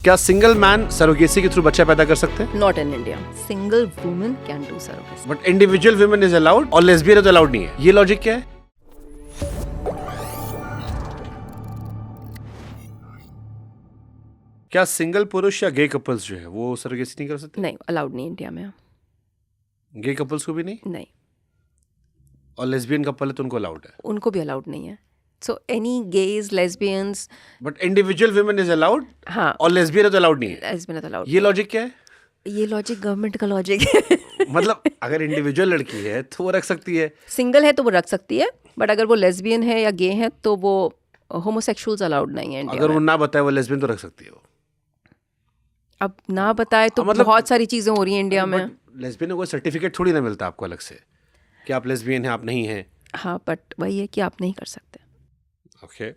क्या single man surrogacy के through बच्चा पैदा कर सकते हैं? Not in India. Single woman can do surrogacy. But individual women is allowed और लेस्बियन तो अलाउड नहीं है, ये लॉजिक क्या है? क्या सिंगल पुरुष या गे कपल्स जो है वो सरोगेसी नहीं कर सकते? नहीं, अलाउड नहीं इंडिया में. गे कपल्स को भी नहीं, नहीं, और लेस्बियन कपल है तो उनको अलाउड है. उनको भी अलाउड नहीं है. So any gauge, lesbians, but individual women is allowed हाँ, और लेस्बियन तो अलाउड नहीं है, लेस्बियन अलाउड. ये लॉजिक क्या है? ये लॉजिक गवर्नमेंट का लॉजिक है. मतलब अगर इंडिविजुअल लड़की है तो वो रख सकती है, सिंगल है तो वो रख सकती है, बट अगर वो लेस्बियन है या गे है तो वो होमोसेक्सुअल्स अलाउड नहीं है इंडिया अगर में. वो ना बताए वो लेस्बियन तो रख सकती है वो. अब ना बताए तो मतलब- बहुत सारी चीजें हो रही हैं इंडिया में. लेस्बियन को कोई सर्टिफिकेट थोड़ी ना मिलता आपको अलग से कि आप लेस्बियन हैं, आप नहीं हैं. हाँ, बट वही है कि आप नहीं कर सकते. ओके.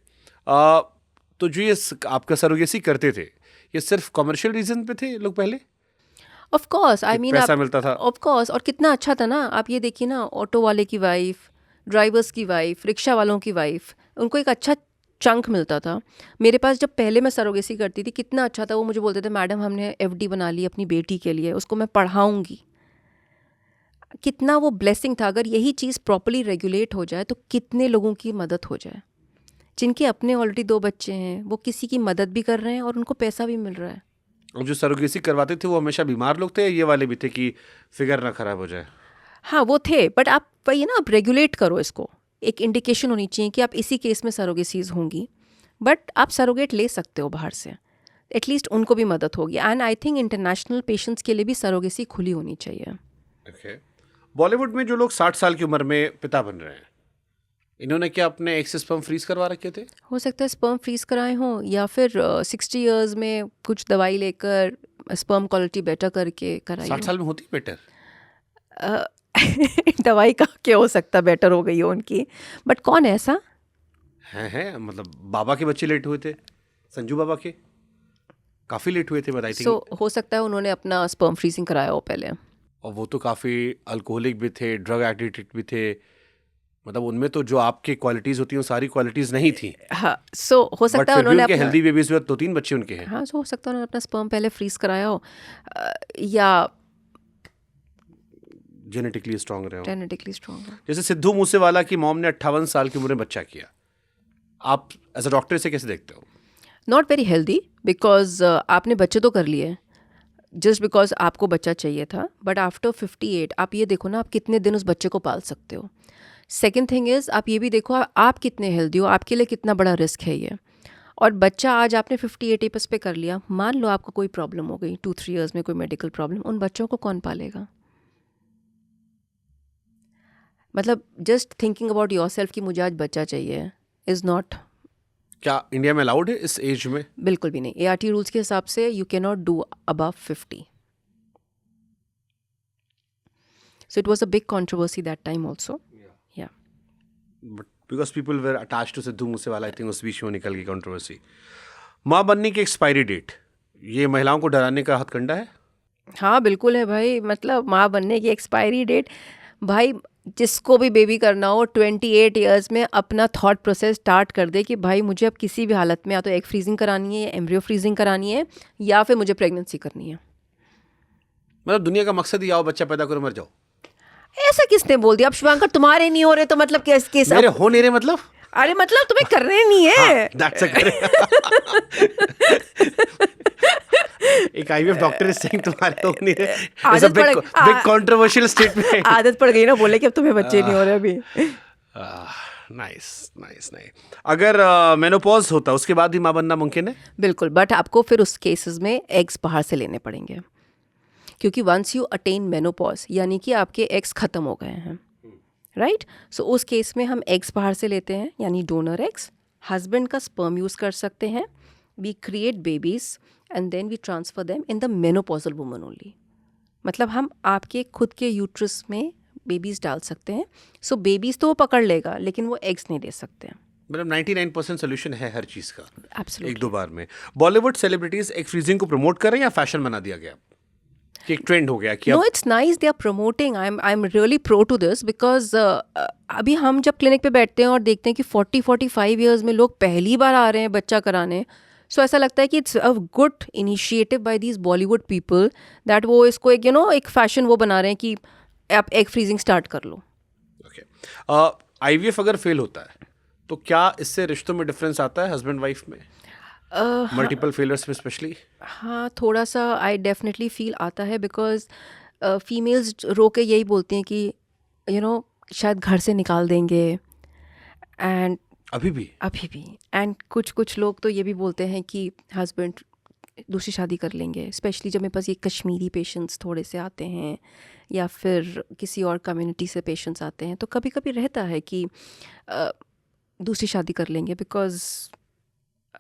तो जो ये आपका सरोगेसी करते थे, ये सिर्फ कमर्शियल रीजन पे थे लोग पहले? ऑफ कोर्स, आई मीन पैसा मिलता था? Of course. और कितना अच्छा था ना. आप ये देखिए ना, ऑटो वाले की वाइफ, ड्राइवर्स की वाइफ, रिक्शा वालों की वाइफ, उनको एक अच्छा चंक मिलता था. मेरे पास जब पहले मैं सरोगेसी करती थी, कितना अच्छा था. वो मुझे बोलते थे, मैडम हमने एफडी बना ली अपनी बेटी के लिए, उसको मैं पढ़ाऊंगी. कितना वो ब्लेसिंग था. अगर यही चीज़ प्रॉपर्ली रेगुलेट हो जाए तो कितने लोगों की मदद हो जाए. जिनके अपने ऑलरेडी 2 बच्चे हैं, वो किसी की मदद भी कर रहे हैं और उनको पैसा भी मिल रहा है. और जो सरोगेसी करवाते थे वो हमेशा बीमार लोग थे या ये वाले भी थे कि फिगर ना खराब हो जाए? हाँ, वो थे, बट आप वही ना, आप रेगुलेट करो इसको. एक इंडिकेशन होनी चाहिए कि आप इसी केस में सरोगेसीज होंगी, बट आप सरोगेट ले सकते हो बाहर से. एटलीस्ट उनको भी मदद होगी. And I think international patients के लिए भी सरोगेसी खुली होनी चाहिए. ओके. बॉलीवुड में जो लोग 60 साल की उम्र में पिता बन रहे हैं, इन्होंने क्या अपने एक्स स्पर्म फ्रीज करवा रखे थे? हो सकता है स्पर्म फ्रीज कराए हों, या फिर 60 ईयर्स में कुछ दवाई लेकर स्पर्म क्वालिटी बेटर करके कराई 60 साल में होती बेटर? हो. दवाई का क्या हो सकता है बेटर हो गई हो उनकी, बट कौन है ऐसा? है मतलब बाबा के बच्चे लेट हुए थे, संजू बाबा के काफी लेट हुए थे बताई थी. सो हो सकता है उन्होंने अपना स्पर्म फ्रीजिंग कराया हो पहले. और वो तो काफी अल्कोहलिक भी थे, ड्रग एडिक्टेड भी थे. मतलब उनमें तो जो आपकी क्वालिटीज होती हैं वो सारी क्वालिटीज नहीं थी. हाँ, सो हो बट सकता है फिर भी उन्होंने उनके अपना, हेल्दी बेबीज हुए, 2-3 बच्चे उनके हैं. हाँ, सो हो सकता है उन्होंने अपना स्पर्म पहले फ्रीज कराया हो, या जेनेटिकली स्ट्रांग रहे हो. जेनेटिकली स्ट्रॉन्ग हो. जैसे सिद्धू मूसेवाला की मॉम ने 58 साल की उम्र में बच्चा किया. आप एज अ डॉक्टर इसे कैसे देखते हो? नॉट वेरी हेल्दी, बिकॉज आपने बच्चे तो कर लिए जस्ट बिकॉज आपको बच्चा चाहिए था, बट आफ्टर 58 आप ये देखो ना, आप कितने दिन उस बच्चे को पाल सकते हो. सेकेंड थिंग इज़, आप ये भी देखो आप कितने हेल्दी हो, आपके लिए कितना बड़ा रिस्क है ये. और बच्चा आज आपने 58 एपस पे कर लिया, मान लो आपको कोई प्रॉब्लम हो गई 2-3 ईयर्स में, कोई मेडिकल प्रॉब्लम, उन बच्चों को कौन पालेगा? मतलब just thinking about your self कि मुझे आज बच्चा चाहिए इज़ नॉट. क्या इंडिया में अलाउड है इस एज में? बिल्कुल भी नहीं. ART रूल्स के हिसाब से you can not do above 50. So it was a big controversy that time also. Yeah. But because people were attached to Sidhu Moosewala, I think उस बीच में निकल गई कंट्रोवर्सी. माँ बनने की एक्सपायरी डेट, ये महिलाओं को डराने का हथकंडा है? हाँ, बिल्कुल है भाई. मतलब माँ बनने की एक्सपायरी डेट, भाई जिसको भी बेबी करना हो 28 ईयर्स में अपना थॉट प्रोसेस स्टार्ट कर दे कि भाई मुझे अब किसी भी हालत में या तो एग फ्रीजिंग करानी है, या एम्ब्रियो फ्रीजिंग करानी है, या फिर मुझे प्रेगनेंसी करनी है. मतलब दुनिया का मकसद ही आओ बच्चा पैदा करो मर जाओ. ऐसा किसने बोल दिया? अब शुभांकर तुम्हारे नहीं हो रहे तो मतलब किस मेरे हो नहीं रहे मतलब? अरे मतलब तुम्हें करने नहीं है. That's a एक IVF डॉक्टर इज सेइंग तुम्हारे हो नहीं रहे. It's a big controversial statement. आदत पड़ गई ना बोले कि अब तुम्हें बच्चे नहीं हो रहे अभी. नाइस. अगर मेनोपॉज होता उसके बाद भी माँ बनना मुमकिन है? बिल्कुल, बट आपको फिर उस केसेस में एग्स बाहर से लेने पड़ेंगे, क्योंकि वंस यू अटेन मेनोपॉज यानी कि आपके एग्स ख़त्म हो गए हैं, राइट. सो उस केस में हम एग्स बाहर से लेते हैं, यानी डोनर एग्स. हस्बैंड का स्पर्म यूज़ कर सकते हैं. We create babies and then we transfer them in the menopausal woman only. मतलब हम आपके खुद के यूट्रस में बेबीज़ डाल सकते हैं. सो बेबीज़ तो वो पकड़ लेगा, लेकिन वो एग्स नहीं दे सकते हैं. मतलब 99% सोल्यूशन है हर चीज़ का एब्सोल्युटली. 1-2 बार में. बॉलीवुड सेलिब्रिटीज एग फ्रीजिंग को प्रमोट कर रहे हैं या फैशन बना दिया गया कि एक ट्रेंड हो गया कि No, अब it's nice they are promoting. I'm really pro to this because अभी हम जब क्लिनिक पे बैठते हैं और देखते हैं कि 40-45 ईयर्स में लोग पहली बार आ रहे हैं बच्चा कराने, सो ऐसा लगता है कि it's a good initiative by these Bollywood people that वो इसको एक एक फैशन वो बना रहे हैं कि आप एग फ्रीजिंग स्टार्ट कर लो. ओके. आईवीएफ अगर फेल होता है तो क्या इससे रिश्तों में डिफरेंस आता है हस्बैंड वाइफ में, मल्टीपल फेलियर्स में स्पेशली? हाँ, थोड़ा सा आई डेफिनेटली फील आता है बिकॉज फीमेल्स रो के यही बोलती हैं कि शायद घर से निकाल देंगे. एंड अभी भी एंड कुछ लोग तो ये भी बोलते हैं कि हस्बैंड दूसरी शादी कर लेंगे, स्पेशली जब मेरे पास ये कश्मीरी पेशेंट्स थोड़े से आते हैं या फिर किसी और कम्युनिटी से पेशेंट्स आते हैं, तो कभी कभी रहता है कि दूसरी शादी कर लेंगे बिकॉज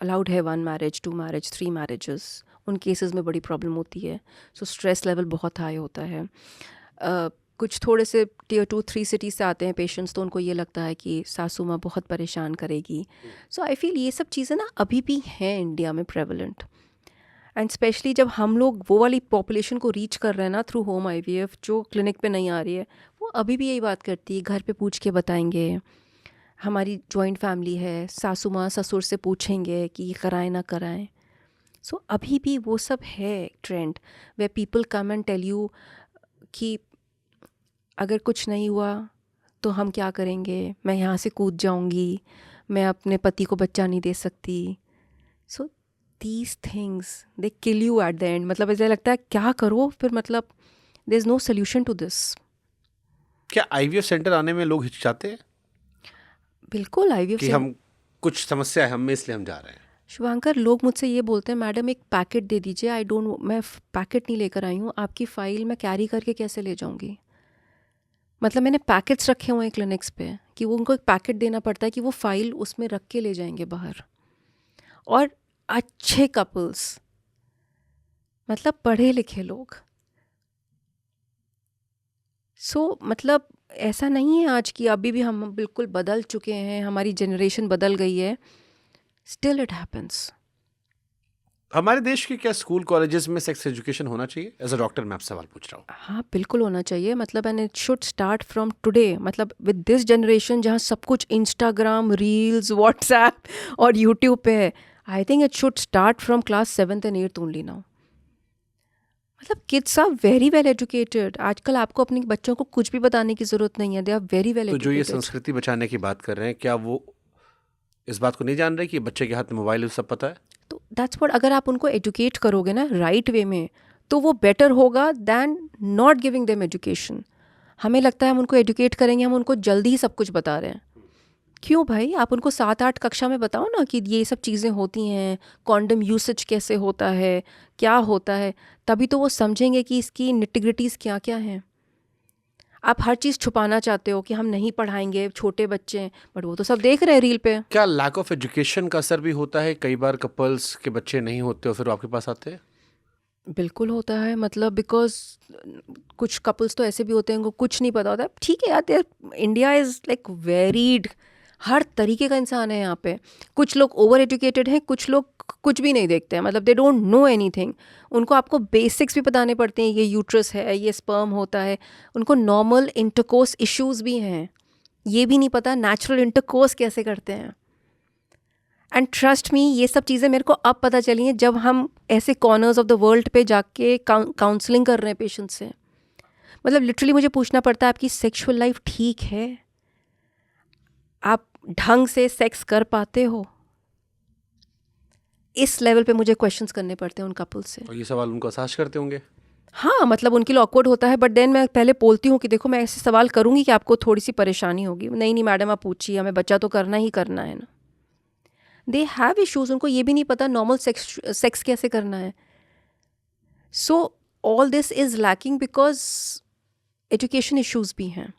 अलाउड है 1 मैरिज, 2 मैरिज, 3 मैरिजेस. उन केसेस में बड़ी प्रॉब्लम होती है. सो स्ट्रेस लेवल बहुत हाई होता है. कुछ थोड़े से टियर 2, 3 सिटीज़ से आते हैं पेशेंट्स, तो उनको ये लगता है कि सासू माँ बहुत परेशान करेगी. सो आई फील ये सब चीज़ें ना अभी भी हैं इंडिया में प्रेवलेंट. एंड स्पेशली जब हम लोग वो वाली पॉपुलेशन को रीच कर रहे हैं ना थ्रू होम आईवीएफ, जो क्लिनिक पे नहीं आ रही है, वो अभी भी यही बात करती है, घर पे पूछ के बताएंगे. हमारी जॉइंट फैमिली है, सासू माँ ससुर से पूछेंगे कि ये कराएं ना कराएं. सो अभी भी वो सब है trend way people come and tell you कि अगर कुछ नहीं हुआ तो हम क्या करेंगे, मैं यहाँ से कूद जाऊँगी, मैं अपने पति को बच्चा नहीं दे सकती. So these things they kill you at the end. मतलब ऐसा लगता है क्या करो फिर, मतलब there is no solution to this. क्या आईवीएफ सेंटर आने में लोग हिचकिचाते हैं बिल्कुल आईवीएफ कि हम कुछ समस्या है हम में इसलिए हम जा रहे हैं? शुभांकर, लोग मुझसे ये बोलते हैं मैडम एक पैकेट दे दीजिए. मैं पैकेट नहीं लेकर आई हूँ, आपकी फ़ाइल मैं कैरी करके कैसे ले जाऊँगी. मतलब मैंने पैकेट्स रखे हुए हैं क्लिनिक्स पे कि वो उनको एक पैकेट देना पड़ता है कि वो फाइल उसमें रख के ले जाएंगे बाहर. और अच्छे कपल्स, मतलब पढ़े लिखे लोग. सो मतलब ऐसा नहीं है आज की, अभी भी हम बिल्कुल बदल चुके हैं, हमारी जनरेशन बदल गई है. Still it happens. हमारे देश के क्या स्कूल कॉलेजेस में सेक्स एजुकेशन होना चाहिए? एज अ डॉक्टर मैं आपसे सवाल पूछ रहा हूँ. हाँ बिल्कुल होना चाहिए. मतलब and it should start from today. मतलब विद दिस जनरेशन जहाँ सब कुछ इंस्टाग्राम, रील्स, व्हाट्सएप और यूट्यूब पे है, I think it should start from class 7th and 8th only now. मतलब kids are very well educated. आजकल आपको अपने बच्चों को कुछ भी बताने की ज़रूरत नहीं है. दे आर वेरी वेल तो जो ये एजुकेटेड. संस्कृति बचाने की बात कर रहे हैं, क्या वो इस बात को नहीं जान रहे कि बच्चे के हाथ में मोबाइल सब पता है? तो दैट्स व्हाट, अगर आप उनको एजुकेट करोगे ना राइट वे में, तो वो बेटर होगा than not giving them education. हमें लगता है हम उनको एजुकेट करेंगे, हम उनको जल्दी ही सब कुछ बता रहे हैं. क्यों भाई, आप उनको 7-8 कक्षा में बताओ ना कि ये सब चीज़ें होती हैं, कॉन्डम यूसेज कैसे होता है, क्या होता है, तभी तो वो समझेंगे कि इसकी निटिग्रिटीज़ क्या क्या हैं. आप हर चीज़ छुपाना चाहते हो कि हम नहीं पढ़ाएंगे, छोटे बच्चे हैं, बट वो तो सब देख रहे हैं रील पे. क्या लैक ऑफ एजुकेशन का असर भी होता है? कई बार कपल्स के बच्चे नहीं होते और फिर वो आपके पास आते हैं. बिल्कुल होता है. मतलब बिकॉज कुछ कपल्स तो ऐसे भी होते हैं उनको कुछ नहीं पता होता है. ठीक है यार, इंडिया इज़ लाइक वेरीड, हर तरीके का इंसान है यहाँ पे. कुछ लोग ओवर एजुकेटेड हैं, कुछ लोग कुछ भी नहीं देखते हैं. मतलब दे डोंट नो एनीथिंग. उनको आपको बेसिक्स भी बताने पड़ते हैं, ये यूट्रस है, ये स्पर्म होता है. उनको नॉर्मल इंटरकोर्स इश्यूज़ भी हैं, ये भी नहीं पता नेचुरल इंटरकोर्स कैसे करते हैं. एंड ट्रस्ट मी, ये सब चीज़ें मेरे को अब पता चली हैं जब हम ऐसे कॉर्नर्स ऑफ द वर्ल्ड पे जाके काउंसलिंग कर रहे हैं पेशेंट्स से. मतलब लिटरली मुझे पूछना पड़ता है आपकी सेक्सुअल लाइफ ठीक है, आप ढंग से सेक्स कर पाते हो. इस लेवल पे मुझे क्वेश्चंस करने पड़ते हैं उन कपल्स से. और ये सवाल उनको असहज करते होंगे. हाँ, मतलब उनके लिए ऑकवर्ड होता है, बट देन मैं पहले बोलती हूँ कि देखो मैं ऐसे सवाल करूँगी कि आपको थोड़ी सी परेशानी होगी. नहीं मैडम आप पूछिए, हमें बच्चा तो करना ही करना है ना. दे हैव इश्यूज़, उनको ये भी नहीं पता नॉर्मल सेक्स कैसे करना है. So all this is lacking because education issues भी हैं.